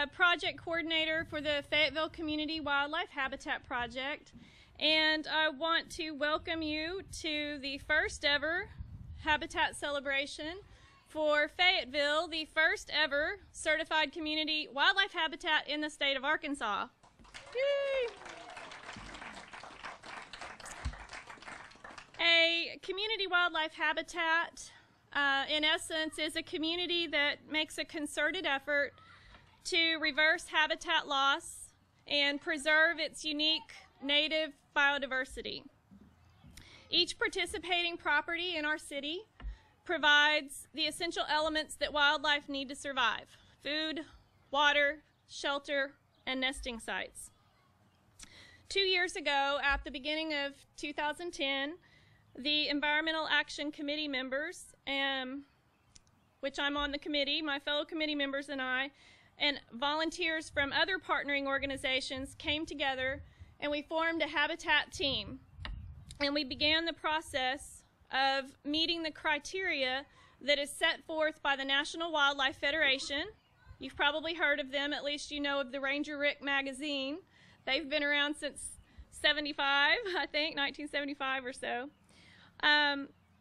project coordinator for the Fayetteville Community Wildlife Habitat Project, and I want to welcome you to the first ever Habitat Celebration for Fayetteville, the first ever certified community wildlife habitat in the state of Arkansas. Yay! A community wildlife habitat, in essence, is a community that makes a concerted effort to reverse habitat loss and preserve its unique native biodiversity. Each participating property in our city provides the essential elements that wildlife need to survive: food, water, shelter, and nesting sites. 2 years ago, at the beginning of 2010, the Environmental Action Committee members, which I'm on the committee, my fellow committee members and I, and volunteers from other partnering organizations came together and we formed a habitat team. And we began the process of meeting the criteria that is set forth by the National Wildlife Federation. You've probably heard of them, at least you know of the Ranger Rick magazine. They've been around since 75, I think, 1975 or so.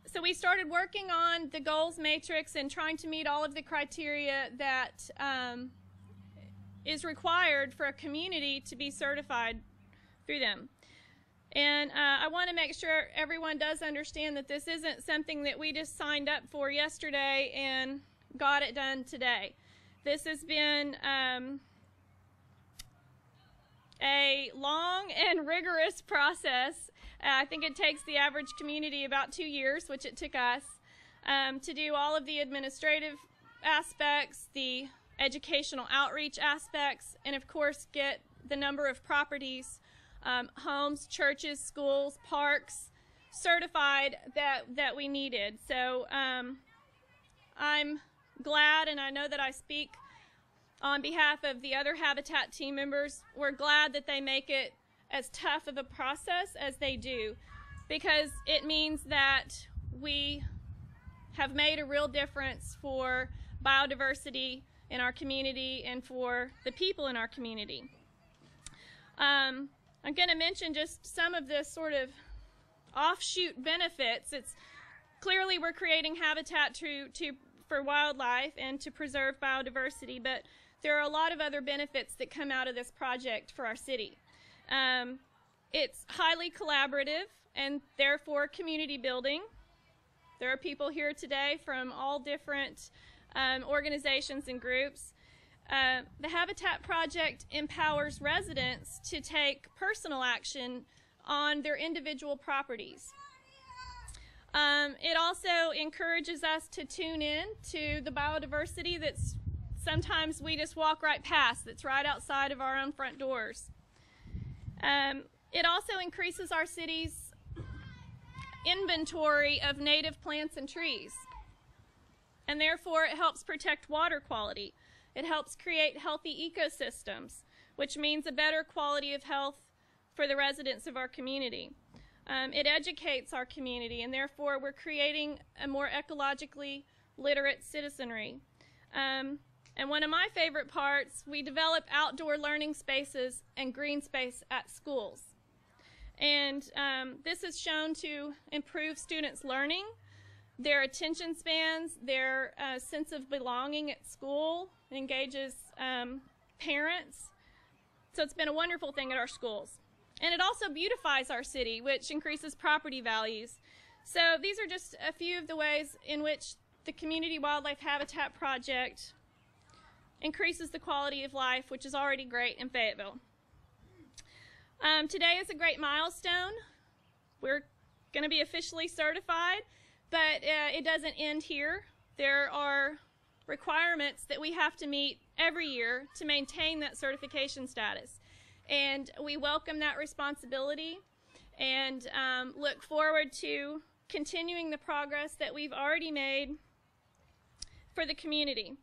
So we started working on the goals matrix and trying to meet all of the criteria that is required for a community to be certified through them. And I want to make sure everyone does understand that this isn't something that we just signed up for yesterday and got it done today. This has been a long and rigorous process. I think it takes the average community about 2 years, which it took us, to do all of the administrative aspects, the educational outreach aspects, and of course get the number of properties, homes, churches, schools, parks certified that we needed. So I'm glad, and I know that I speak on behalf of the other Habitat team members, we're glad that they make it as tough of a process as they do, because it means that we have made a real difference for biodiversity in our community and for the people in our community. I'm going to mention just some of the sort of offshoot benefits. It's clearly we're creating habitat for wildlife and to preserve biodiversity, but there are a lot of other benefits that come out of this project for our city. It's highly collaborative and therefore community building. There are people here today from all different organizations and groups. The Habitat Project empowers residents to take personal action on their individual properties. It also encourages us to tune in to the biodiversity that's sometimes we just walk right past, that's right outside of our own front doors. It also increases our city's inventory of native plants and trees, and therefore it helps protect water quality. It helps create healthy ecosystems, which means a better quality of health for the residents of our community. It educates our community, and therefore we're creating a more ecologically literate citizenry. And one of my favorite parts, we develop outdoor learning spaces and green space at schools. And this is shown to improve students' learning, their attention spans, their sense of belonging at school, engages parents. So it's been a wonderful thing at our schools. And it also beautifies our city, which increases property values. So these are just a few of the ways in which the Community Wildlife Habitat Project increases the quality of life, which is already great in Fayetteville. Today is a great milestone. We're going to be officially certified, but it doesn't end here. There are requirements that we have to meet every year to maintain that certification status. And we welcome that responsibility and look forward to continuing the progress that we've already made for the community.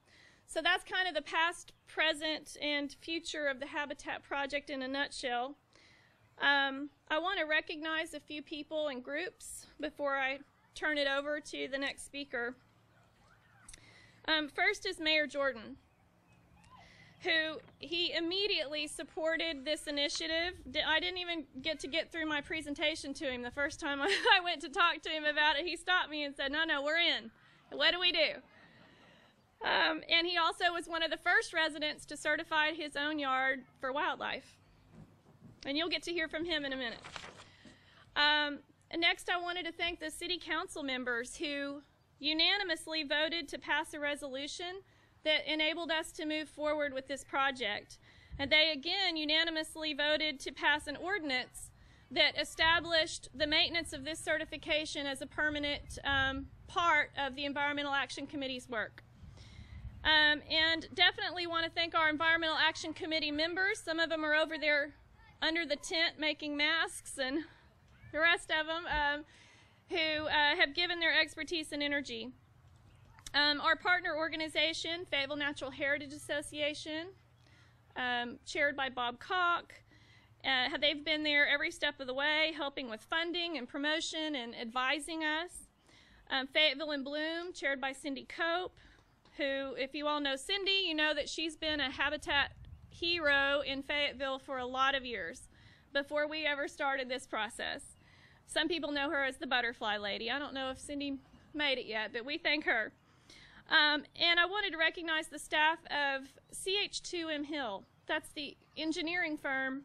So that's kind of the past, present, and future of the Habitat Project in a nutshell. I want to recognize a few people and groups before I turn it over to the next speaker. First is Mayor Jordan, who he immediately supported this initiative. I didn't even get through my presentation to him. The first time I went to talk to him about it, he stopped me and said, no, we're in. What do we do? And he also was one of the first residents to certify his own yard for wildlife. And you'll get to hear from him in a minute. Next, I wanted to thank the city council members who unanimously voted to pass a resolution that enabled us to move forward with this project. And they again unanimously voted to pass an ordinance that established the maintenance of this certification as a permanent part of the Environmental Action Committee's work. And definitely want to thank our Environmental Action Committee members. Some of them are over there under the tent making masks, and the rest of them who have given their expertise and energy. Our partner organization, Fayettevillle Natural Heritage Association, chaired by Bob Koch, they've been there every step of the way, helping with funding and promotion and advising us. Fayetteville in Bloom, chaired by Cindy Cope, who, if you all know Cindy, you know that she's been a habitat hero in Fayetteville for a lot of years, before we ever started this process. Some people know her as the Butterfly Lady. I don't know if Cindy made it yet, but we thank her. And I wanted to recognize the staff of CH2M Hill. That's the engineering firm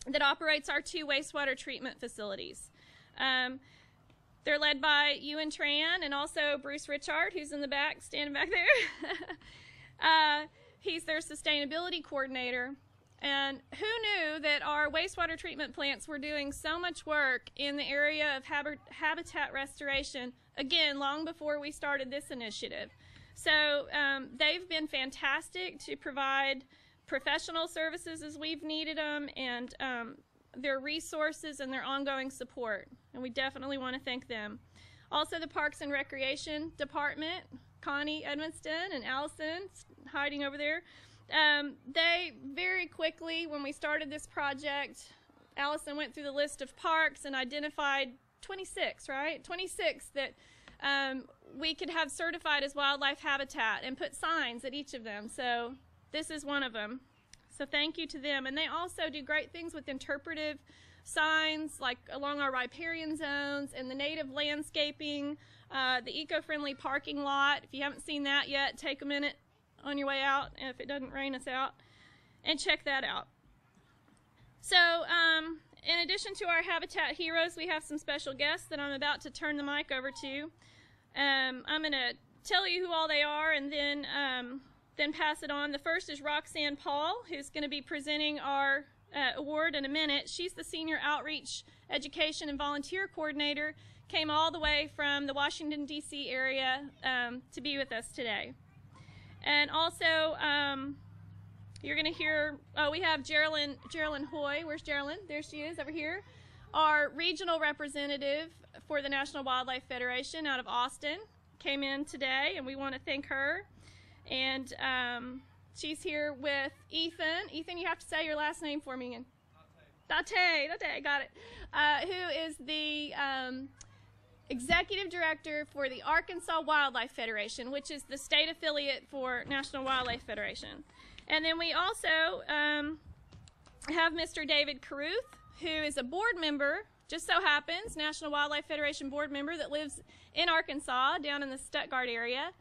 that operates our 2 wastewater treatment facilities. They're led by Ewan Tran and also Bruce Richard, who's in the back, standing back there. He's their sustainability coordinator. And who knew that our wastewater treatment plants were doing so much work in the area of habitat restoration, again, long before we started this initiative. So they've been fantastic to provide professional services as we've needed them, and their resources and their ongoing support. And we definitely want to thank them. Also the Parks and Recreation Department, Connie Edmonston and Allison hiding over there. They very quickly, when we started this project, Allison went through the list of parks and identified 26, right? 26 that we could have certified as wildlife habitat and put signs at each of them. So this is one of them. So thank you to them. And they also do great things with interpretive signs, like along our riparian zones and the native landscaping, the eco-friendly parking lot. If you haven't seen that yet, take a minute on your way out, if it doesn't rain us out, and check that out. So in addition to our habitat heroes, we have some special guests that I'm about to turn the mic over to. I'm going to tell you who all they are and then pass it on. The first is Roxanne Paul, who's going to be presenting our award in a minute. She's the Senior Outreach Education and Volunteer Coordinator, came all the way from the Washington, D.C. area to be with us today. And also, you're going to hear, we have Geraldine Hoy. Where's Geraldine? There she is, over here. Our regional representative for the National Wildlife Federation out of Austin came in today, and we want to thank her. And she's here with Ethan. Ethan, you have to say your last name for me again. Date, got it. Who is the Executive Director for the Arkansas Wildlife Federation, which is the state affiliate for National Wildlife Federation. And then we also have Mr. David Caruth, who is a board member, just so happens, National Wildlife Federation board member that lives in Arkansas, down in the Stuttgart area.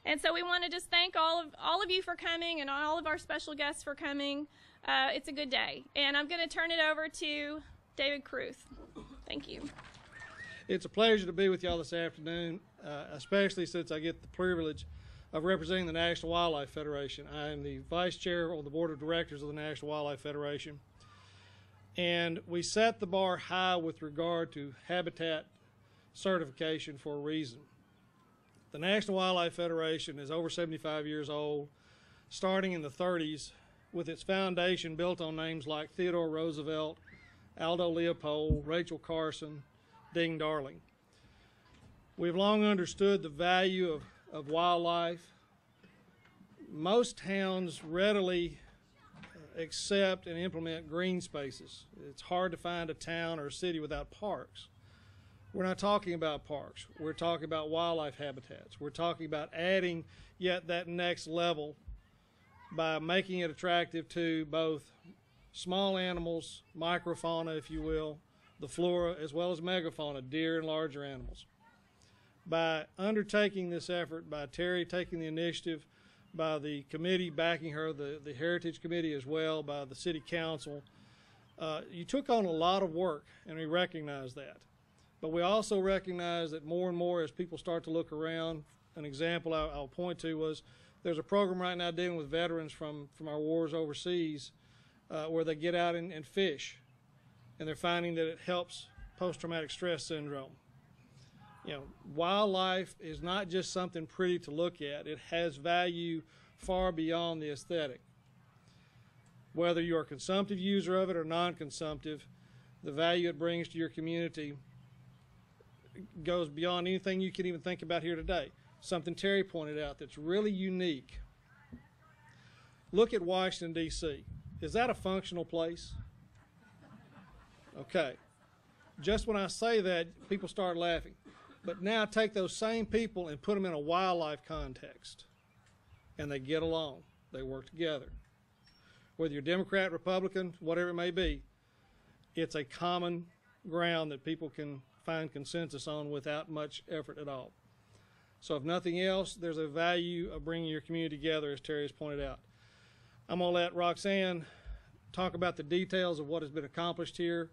And so we want to just thank all of you for coming, and all of our special guests for coming. It's a good day. And I'm going to turn it over to David Caruth. Thank you. It's a pleasure to be with y'all this afternoon, especially since I get the privilege of representing the National Wildlife Federation. I am the Vice Chair of the Board of Directors of the National Wildlife Federation. And we set the bar high with regard to habitat certification for a reason. The National Wildlife Federation is over 75 years old, starting in the 30s, with its foundation built on names like Theodore Roosevelt, Aldo Leopold, Rachel Carson, Ding Darling. We've long understood the value of wildlife. Most towns readily accept and implement green spaces. It's hard to find a town or a city without parks. We're not talking about parks. We're talking about wildlife habitats. We're talking about adding yet that next level by making it attractive to both small animals, microfauna, if you will, the flora, as well as megafauna, deer and larger animals. By undertaking this effort, by Terry taking the initiative, by the committee backing her, the Heritage Committee as well, by the City Council, you took on a lot of work, and we recognize that. But we also recognize that more and more as people start to look around, an example I'll point to was there's a program right now dealing with veterans from our wars overseas where they get out and fish, and they're finding that it helps post-traumatic stress syndrome. You know, wildlife is not just something pretty to look at. It has value far beyond the aesthetic. Whether you're a consumptive user of it or non-consumptive, the value it brings to your community goes beyond anything you can even think about here today. Something Terry pointed out that's really unique. Look at Washington, D.C. Is that a functional place? Okay. Just when I say that, people start laughing. But now take those same people and put them in a wildlife context, and they get along. They work together. Whether you're Democrat, Republican, whatever it may be, it's a common ground that people can find consensus on without much effort at all. So if nothing else, there's a value of bringing your community together, as Terry has pointed out. I'm going to let Roxanne talk about the details of what has been accomplished here,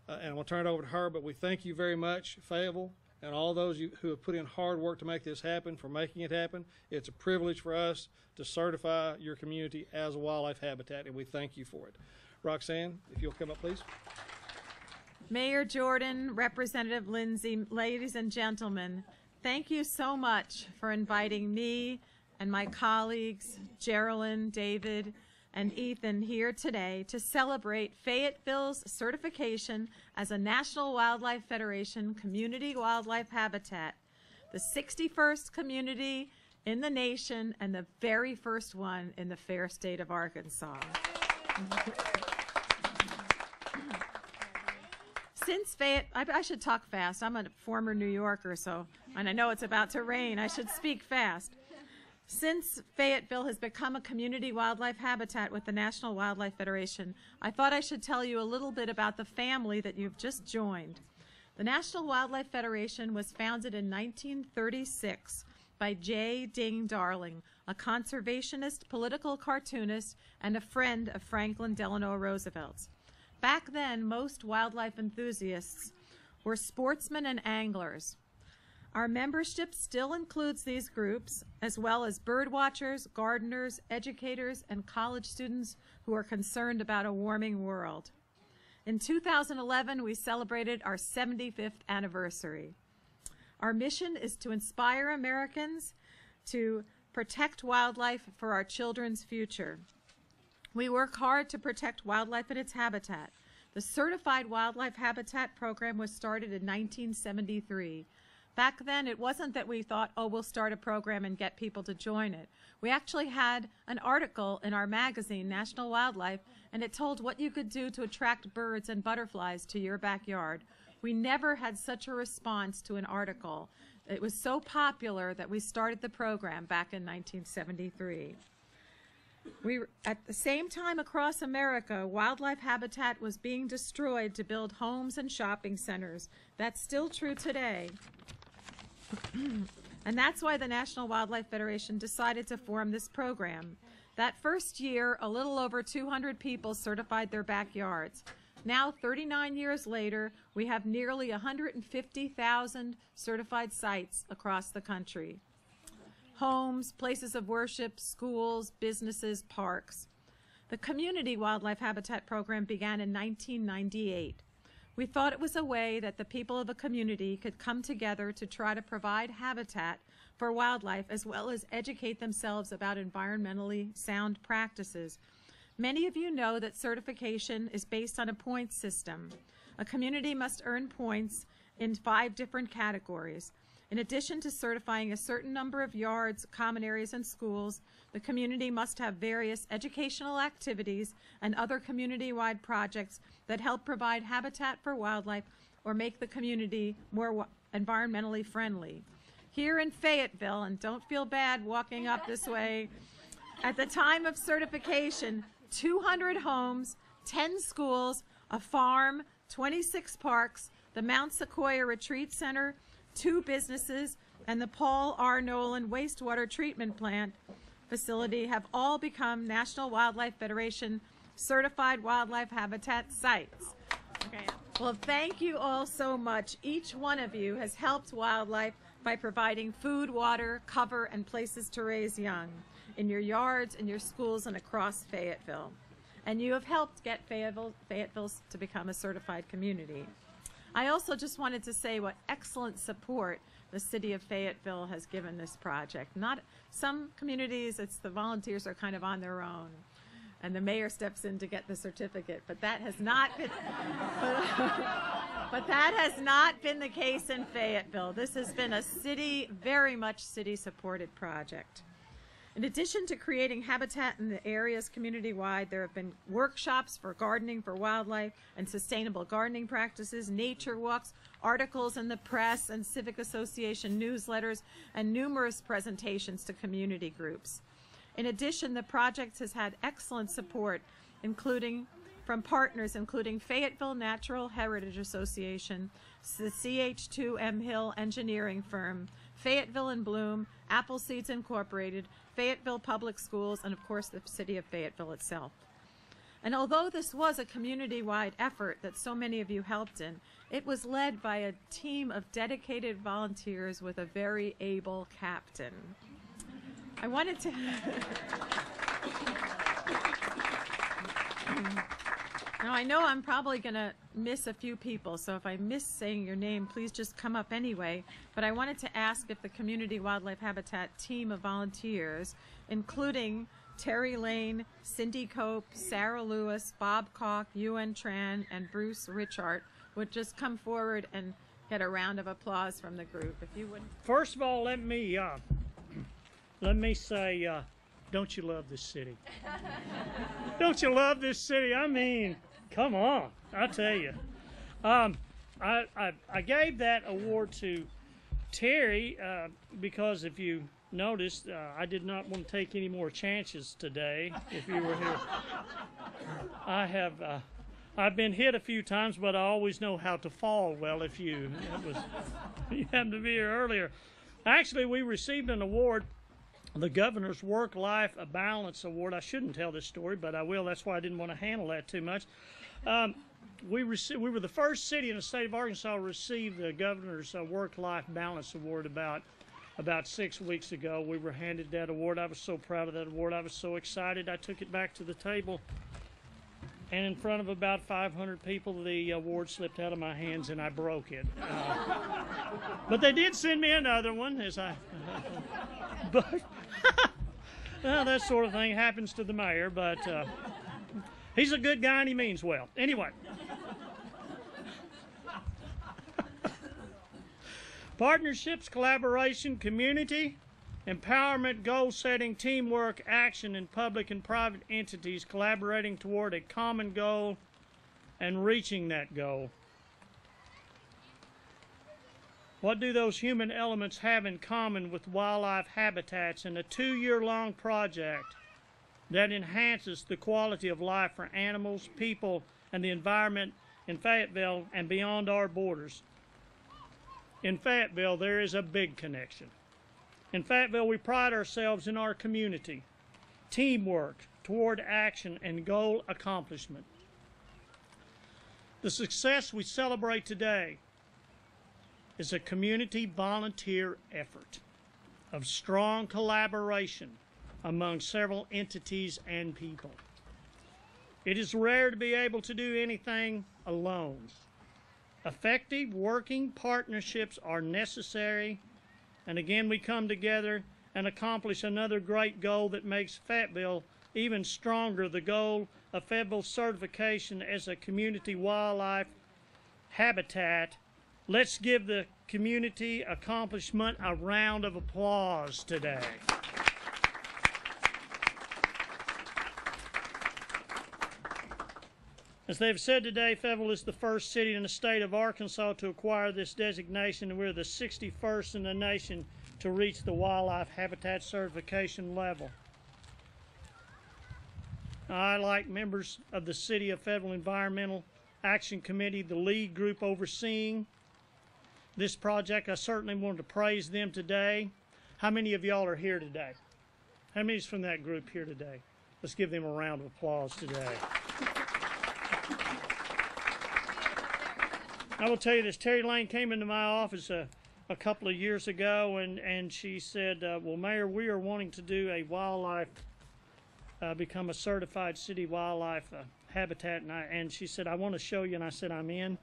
and I'm going to turn it over to her, but we thank you very much, Fayetteville, and all those who have put in hard work to make this happen, for making it happen. It's a privilege for us to certify your community as a wildlife habitat, and we thank you for it. Roxanne, if you'll come up, please. Mayor Jordan, Representative Lindsay, ladies and gentlemen, thank you so much for inviting me and my colleagues, Geraldine, David, and Ethan here today to celebrate Fayetteville's certification as a National Wildlife Federation Community Wildlife Habitat, the 61st community in the nation and the very first one in the fair state of Arkansas. Since I should talk fast. I'm a former New Yorker, and I know it's about to rain. I should speak fast. Since Fayetteville has become a community wildlife habitat with the National Wildlife Federation, I thought I should tell you a little bit about the family that you've just joined. The National Wildlife Federation was founded in 1936 by J. Ding Darling, a conservationist, political cartoonist, and a friend of Franklin Delano Roosevelt's. Back then, most wildlife enthusiasts were sportsmen and anglers. Our membership still includes these groups, as well as bird watchers, gardeners, educators, and college students who are concerned about a warming world. In 2011, we celebrated our 75th anniversary. Our mission is to inspire Americans to protect wildlife for our children's future. We work hard to protect wildlife and its habitat. The Certified Wildlife Habitat Program was started in 1973. Back then, it wasn't that we thought, oh, we'll start a program and get people to join it. We actually had an article in our magazine, National Wildlife, and it told what you could do to attract birds and butterflies to your backyard. We never had such a response to an article. It was so popular that we started the program back in 1973. At the same time across America, wildlife habitat was being destroyed to build homes and shopping centers. That's still true today. And that's why the National Wildlife Federation decided to form this program. That first year, a little over 200 people certified their backyards. Now, 39 years later, we have nearly 150,000 certified sites across the country. Homes, places of worship, schools, businesses, parks. The Community Wildlife Habitat Program began in 1998. We thought it was a way that the people of a community could come together to try to provide habitat for wildlife as well as educate themselves about environmentally sound practices. Many of you know that certification is based on a points system. A community must earn points in 5 different categories. In addition to certifying a certain number of yards, common areas, and schools, the community must have various educational activities and other community-wide projects that help provide habitat for wildlife or make the community more environmentally friendly. Here in Fayetteville, and don't feel bad walking up this way, At the time of certification, 200 homes, 10 schools, a farm, 26 parks, the Mount Sequoia Retreat Center, 2 businesses, and the Paul R. Nolan Wastewater Treatment Plant facility have all become National Wildlife Federation certified wildlife habitat sites. Okay. Well, thank you all so much. Each one of you has helped wildlife by providing food, water, cover, and places to raise young in your yards, in your schools, and across Fayetteville. And you have helped get Fayetteville to become a certified community. I also just wanted to say what excellent support the city of Fayetteville has given this project. Not some communities, it's the volunteers are kind of on their own, and the mayor steps in to get the certificate. But that has not been, but that has not been the case in Fayetteville. This has been a city, very much city-supported project. In addition to creating habitat in the areas community-wide, there have been workshops for gardening for wildlife and sustainable gardening practices, nature walks, articles in the press and civic association newsletters, and numerous presentations to community groups. In addition, the project has had excellent support, including from partners including Fayetteville Natural Heritage Association, the CH2M Hill Engineering Firm, Fayetteville in Bloom, Appleseeds Incorporated, Fayetteville Public Schools, and of course the city of Fayetteville itself. And although this was a community-wide effort that so many of you helped in, it was led by a team of dedicated volunteers with a very able captain. I wanted to Now I know I'm probably going to miss a few people, so if I miss saying your name, please just come up anyway. But I wanted to ask if the Community Wildlife Habitat team of volunteers, including Terry Lane, Cindy Cope, Sarah Lewis, Bob Koch, Yuen Tran, and Bruce Richart, would just come forward and get a round of applause from the group, if you would. First of all, let me say, don't you love this city? Don't you love this city? I mean, come on, I tell you. I gave that award to Terry because if you noticed, I did not want to take any more chances today. If you were here, I've been hit a few times, but I always know how to fall well. If you happened to be here earlier, actually, we received an award. The Governor's Work-Life Balance Award. I shouldn't tell this story, but I will. That's why I didn't want to handle that too much. We were the first city in the state of Arkansas to receive the Governor's Work-Life Balance Award about 6 weeks ago. We were handed that award. I was so proud of that award. I was so excited. I took it back to the table, and in front of about 500 people, the award slipped out of my hands, and I broke it. But they did send me another one, but well, that sort of thing happens to the mayor, but he's a good guy and he means well. Anyway. Partnerships, collaboration, community, empowerment, goal-setting, teamwork, action in public and private entities collaborating toward a common goal and reaching that goal. What do those human elements have in common with wildlife habitats in a 2-year-long project that enhances the quality of life for animals, people, and the environment in Fayetteville and beyond our borders? In Fayetteville, there is a big connection. In Fayetteville, we pride ourselves in our community, teamwork toward action, and goal accomplishment. The success we celebrate today is a community volunteer effort of strong collaboration among several entities and people. It is rare to be able to do anything alone. Effective working partnerships are necessary, and again we come together and accomplish another great goal that makes Fayetteville even stronger, the goal of Fayetteville certification as a community wildlife habitat. Let's give the community accomplishment a round of applause today. As they've said today, Fayetteville is the first city in the state of Arkansas to acquire this designation, and we're the 61st in the nation to reach the wildlife habitat certification level. I, like members of the City of Fayetteville Environmental Action Committee, the lead group overseeing this project, I certainly wanted to praise them today. How many of y'all are here today? How many is from that group here today? Let's give them a round of applause today. I will tell you this, Terry Lane came into my office a couple of years ago, and she said, well, Mayor, we are wanting to do a wildlife, become a certified city wildlife habitat, and she said, I want to show you, and I said, I'm in.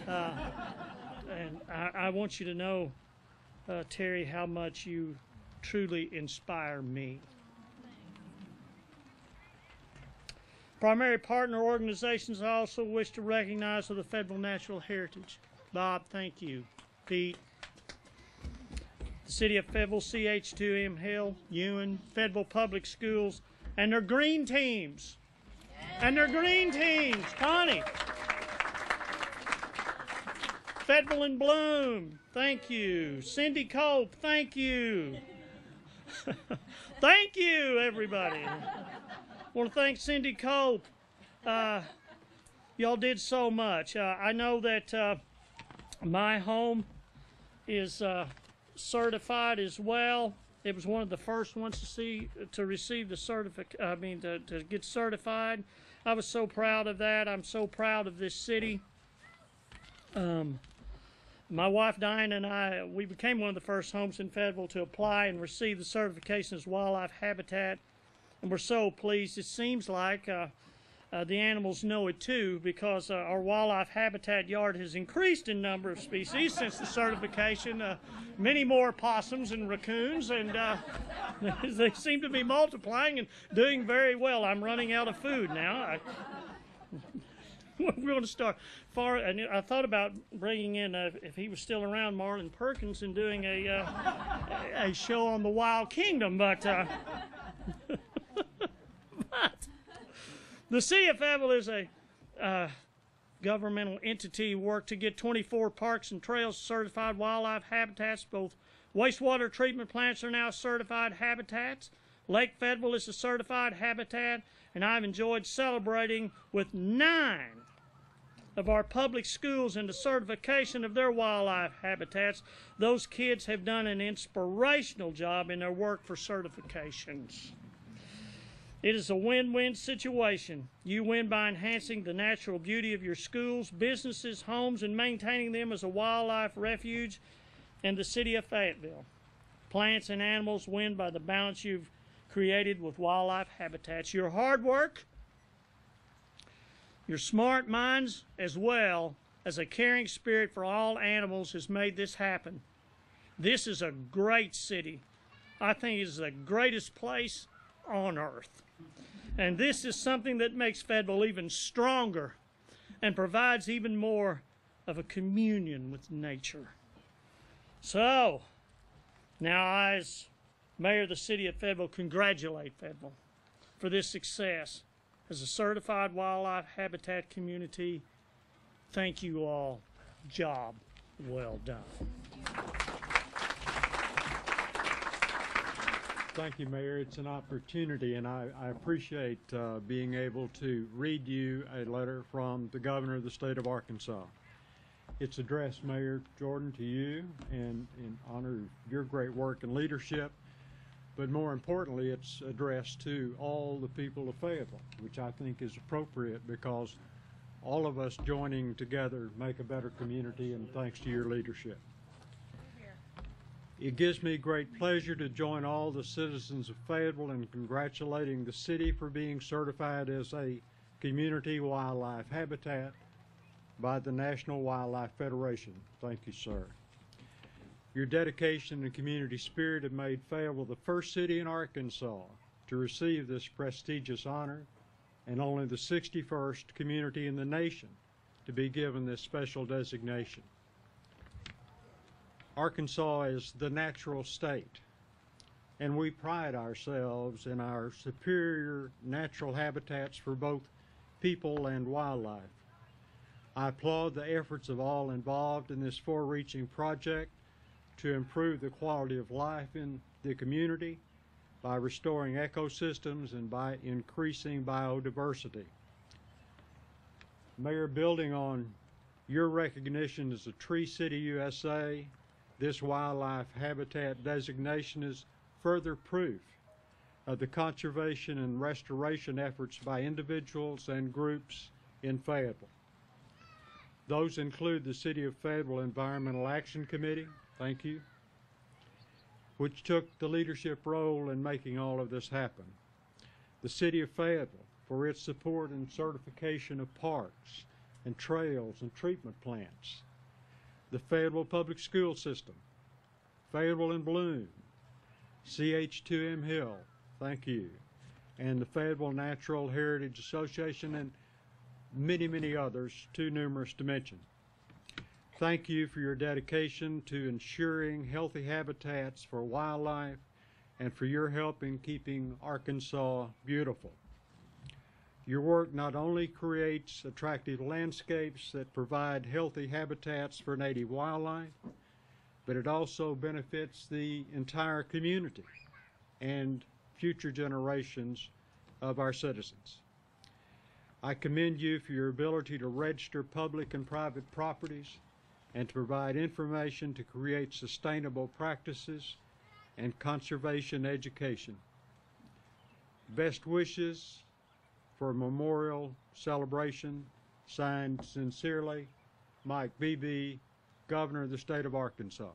And I want you to know, Terry, how much you truly inspire me. Primary partner organizations I also wish to recognize are the Fayetteville Natural Heritage. Bob, thank you. Pete. The City of Fayettevillle, CH2M Hill, Ewan, Fayettevillle Public Schools, and their green teams. And their green teams. Connie. Fayettevillle in Bloom, thank you. Cindy Cope, thank you. Thank you, everybody. I want to thank Cindy Cope. Y'all did so much. I know that my home is certified as well. It was one of the first ones to receive the to get certified. I was so proud of that. I'm so proud of this city. My wife Diane and I, we became one of the first homes in Fayettevillle to apply and receive the certification as wildlife habitat, and we're so pleased. It seems like the animals know it too, because our wildlife habitat yard has increased in number of species since the certification. Many more possums and raccoons, and they seem to be multiplying and doing very well. I'm running out of food now. We're going to start far, and I thought about bringing in, if he was still around, Marlon Perkins, and doing a show on the Wild Kingdom, but the City of Fayettevillle is a governmental entity work to get 24 parks and trails certified wildlife habitats. Both wastewater treatment plants are now certified habitats. Lake Fayettevillle is a certified habitat, and I've enjoyed celebrating with 9 of our public schools in the certification of their wildlife habitats. Those kids have done an inspirational job in their work for certifications. It is a win-win situation. You win by enhancing the natural beauty of your schools, businesses, homes, and maintaining them as a wildlife refuge, and the City of Fayettevillle. Plants and animals win by the balance you've created with wildlife habitats. Your hard work, your smart minds, as well as a caring spirit for all animals has made this happen. This is a great city. I think it is the greatest place on earth. And this is something that makes Fayettevillle even stronger and provides even more of a communion with nature. So, now I, as Mayor of the City of Fayettevillle, congratulate Fayettevillle for this success. As a certified wildlife habitat community, thank you all. Job well done. Thank you, Mayor. It's an opportunity, and I appreciate being able to read you a letter from the Governor of the State of Arkansas. It's addressed, Mayor Jordan, to you, and in honor of your great work and leadership. But more importantly, it's addressed to all the people of Fayetteville, which I think is appropriate because all of us joining together make a better community, and thanks to your leadership. It gives me great pleasure to join all the citizens of Fayetteville in congratulating the city for being certified as a community wildlife habitat by the National Wildlife Federation. Thank you, sir. Your dedication and community spirit have made Fayettevillle the first city in Arkansas to receive this prestigious honor, and only the 61st community in the nation to be given this special designation. Arkansas is the natural state, and we pride ourselves in our superior natural habitats for both people and wildlife. I applaud the efforts of all involved in this far-reaching project to improve the quality of life in the community by restoring ecosystems and by increasing biodiversity. Mayor, building on your recognition as a Tree City USA, this wildlife habitat designation is further proof of the conservation and restoration efforts by individuals and groups in Fayetteville. Those include the City of Fayetteville Environmental Action Committee, thank you, which took the leadership role in making all of this happen. The City of Fayetteville for its support and certification of parks and trails and treatment plants. The Fayetteville Public School System, Fayetteville in Bloom, CH2M Hill, thank you, and the Fayetteville Natural Heritage Association, and many, many others, too numerous to mention. Thank you for your dedication to ensuring healthy habitats for wildlife and for your help in keeping Arkansas beautiful. Your work not only creates attractive landscapes that provide healthy habitats for native wildlife, but it also benefits the entire community and future generations of our citizens. I commend you for your ability to register public and private properties and to provide information to create sustainable practices and conservation education. Best wishes for a memorial celebration. Signed sincerely, Mike Beebe, Governor of the State of Arkansas.